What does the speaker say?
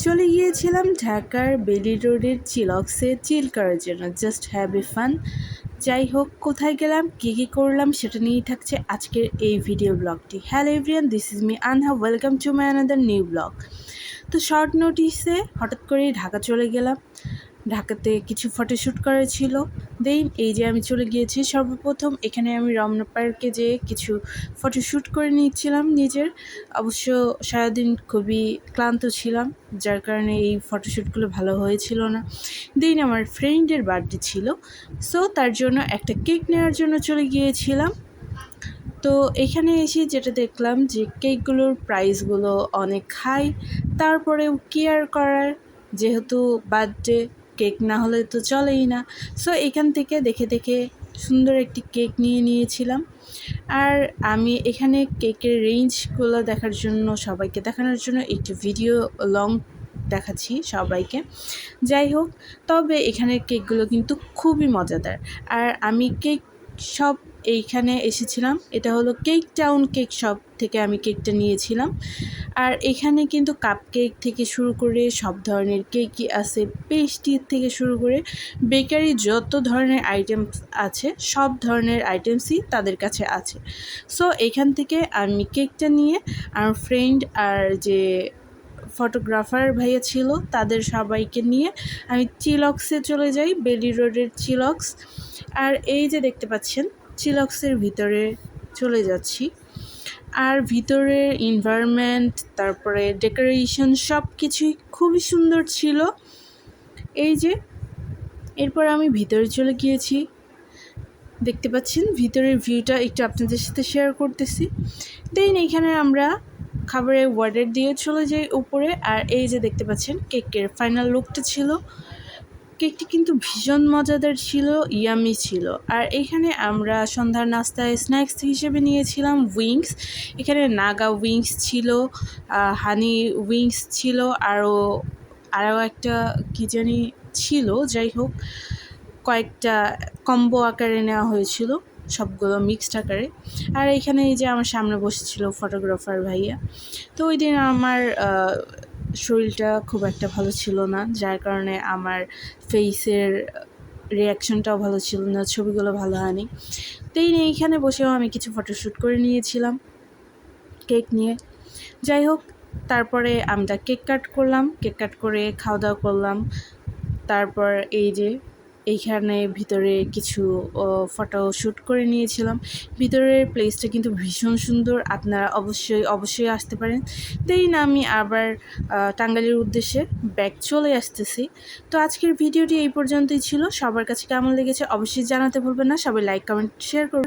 চলে গিয়েছিলাম ঢাকার বেলি রোডের চিলক্সে চিল করার জন্য, জাস্ট হ্যাভ এ ফান। যাই হোক, কোথায় গেলাম, কী করলাম, সেটা নিয়েই থাকছে আজকের এই ভিডিও ব্লগটি। Hello everyone, this is me Anha, welcome to my another new blog. তো শর্ট নোটিসে হঠাৎ করেই ঢাকা চলে গেলাম। ঢাকাতে কিছু ফটোশ্যুট করা ছিল। দেন এই যে আমি চলে গিয়েছি। সর্বপ্রথম এখানে আমি রমনা পার্কে যেয়ে কিছু ফটোশ্যুট করে নিচ্ছিলাম নিজের। অবশ্য সারাদিন খুবই ক্লান্ত ছিলাম, যার কারণে এই ফটোশ্যুটগুলো ভালো হয়েছিল না। দেন আমার ফ্রেন্ডের বার্থডে ছিল, সো তার জন্য একটা কেক নেওয়ার জন্য চলে গিয়েছিলাম। তো এখানে এসে যেটা দেখলাম যে কেকগুলোর প্রাইসগুলো অনেক হাই, তারপরেও কেয়ার করার, যেহেতু বার্থডে কেক না হলে তো চলেই না। সো এখান থেকে দেখে দেখে সুন্দর একটি কেক নিয়েছিলাম। আর আমি এখানে কেকের রেঞ্জগুলো দেখার জন্য, সবাইকে দেখানোর জন্য একটি ভিডিও লং দেখাচ্ছি সবাইকে। যাই হোক, তবে এখানের কেকগুলো কিন্তু খুবই মজাদার। আর আমি কেক শপ এইখানে এসেছিলাম, এটা হলো কেক টাউন কেক শপ থেকে আমি কেকটা নিয়েছিলাম। আর এখানে কিন্তু কাপ কেক থেকে শুরু করে সব ধরনের কেকই আছে, পেস্ট্রি থেকে শুরু করে বেকারি যত ধরনের আইটেমস আছে, সব ধরনের আইটেমসই তাদের কাছে আছে। সো এখান থেকে আমি কেকটা নিয়ে আমার ফ্রেন্ড আর যে ফটোগ্রাফার ভাইয়া ছিল তাদের সবাইকে নিয়ে আমি চিলক্সে চলে যাই, বেলি রোডের চিলক্স। আর এই যে দেখতে পাচ্ছেন, চিলক্সের ভিতরে চলে যাচ্ছি। আর ভিতরের এনভায়রনমেন্ট, তারপরে ডেকোরেশন, সব কিছুই খুবই সুন্দর ছিল। এই যে এরপর আমি ভিতরে চলে গিয়েছি, দেখতে পাচ্ছেন ভিতরের ভিউটা একটু আপনাদের সাথে শেয়ার করতেছি। দেন এইখানে আমরা খাবারের অর্ডার দিয়ে চলে যাই উপরে। আর এই যে দেখতে পাচ্ছেন কেকের ফাইনাল লুকটা ছিল। কেকটি কিন্তু ভীষণ মজাদার ছিল, ইয়ামি ছিল। আর এখানে আমরা সন্ধ্যার নাস্তায় স্ন্যাক্স হিসেবে নিয়েছিলাম উইংস। এখানে নাগা উইংস ছিল, হানি উইংস ছিল, আরও একটা কী জানি ছিল। যাই হোক, কয়েকটা কম্বো আকারে নেওয়া হয়েছিল, সবগুলো মিক্সড আকারে। আর এখানে এই যে আমার সামনে বসেছিল ফটোগ্রাফার ভাইয়া। তো ওই দিন আমার শরীরটা খুব একটা ভালো ছিল না, যার কারণে আমার ফেসের রিয়াকশনটাও ভালো ছিল না, ছবিগুলো ভালো হয়নি। তো এইখানে বসেও আমি কিছু ফটোশ্যুট করে নিয়েছিলাম কেক নিয়ে। যাই হোক, তারপরে আমরা কেক কাট করলাম, কেক কাট করে খাওয়া দাওয়া করলাম। তারপর এই যে এইখানে ভিতরে কিছু ফটোশ্যুট করে নিয়েছিলাম। ভিতরের প্লেসটা কিন্তু ভীষণ সুন্দর, আপনারা অবশ্যই আসতে পারেন। দেন আমি আবার টাঙ্গাইলের উদ্দেশ্যে ব্যাক চলে আসতেছি। তো আজকের ভিডিওটি এই পর্যন্তই ছিল। সবার কাছে কেমন লেগেছে অবশ্যই জানাতে ভুলবেন না। সবাই লাইক, কমেন্ট, শেয়ার করবেন।